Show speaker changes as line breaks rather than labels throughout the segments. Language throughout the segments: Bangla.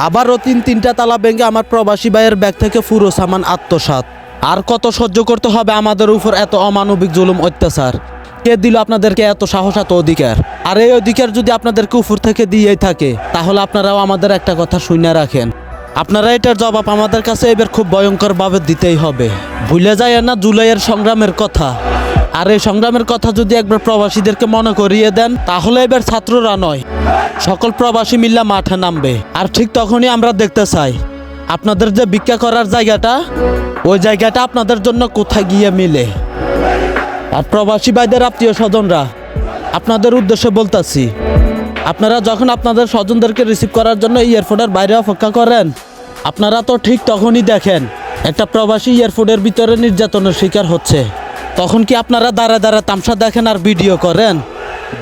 আবারও তিনটা তালা ভেঙে আমার প্রবাসী ভাইয়ের ব্যাগ থেকে পুরো সামান আত্মসাৎ। আর কত সহ্য করতে হবে আমাদের উপর এত অমানবিক জুলুম অত্যাচার? কে দিল আপনাদেরকে এত সাহস, এত অধিকার? আর এই অধিকার যদি আপনাদেরকে উপর থেকে দিয়েই থাকে, তাহলে আপনারাও আমাদের একটা কথা শুনে রাখেন, আপনারা এটার জবাব আমাদের কাছে এবার খুব ভয়ঙ্করভাবে দিতেই হবে। ভুলে যায় না জুলাইয়ের সংগ্রামের কথা। আর এই সংগ্রামের কথা যদি একবার প্রবাসীদেরকে মনে করিয়ে দেন, তাহলে এবার ছাত্ররা নয়, সকল প্রবাসী মিল্লা মাঠে নামবে। আর ঠিক তখনই আমরা দেখতে চাই আপনাদের যে ভিক্ষা করার জায়গাটা, ওই জায়গাটা আপনাদের জন্য কোথায় গিয়ে মিলে। আর প্রবাসী ভাইদের আত্মীয় স্বজনরা, আপনাদের উদ্দেশ্যে বলতেছি, আপনারা যখন আপনাদের স্বজনদেরকে রিসিভ করার জন্য এয়ারপোর্টের বাইরে অপেক্ষা করেন, আপনারা তো ঠিক তখনই দেখেন একটা প্রবাসী এয়ারপোর্টের ভিতরে নির্যাতনের শিকার হচ্ছে। তখন কি আপনারা দাঁড়া দাঁড়া তামসা দেখেন আর ভিডিও করেন?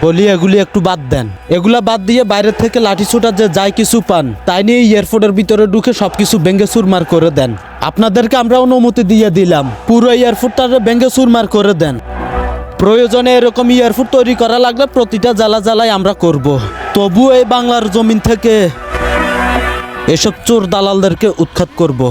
বলি এগুলি একটু বাদ দেন। এগুলা বাদ দিয়ে বাইরের থেকে লাঠি ছোটা যে যাই কিছু পান তাই নিয়ে এয়ারপোর্টের ভিতরে ঢুকে সবকিছু ভেঙে চুরমার করে দেন। আপনাদেরকে আমরা অনুমতি দিয়ে দিলাম, পুরো এয়ারপোর্টটা ভেঙে চুরমার করে দেন। প্রয়োজনে এরকম এয়ারপোর্ট তৈরি করা লাগলে প্রতিটা জেলা জেলায় আমরা করব। তবু এই বাংলার জমিন থেকে এসব চোর দালালদেরকে উৎখাত করব।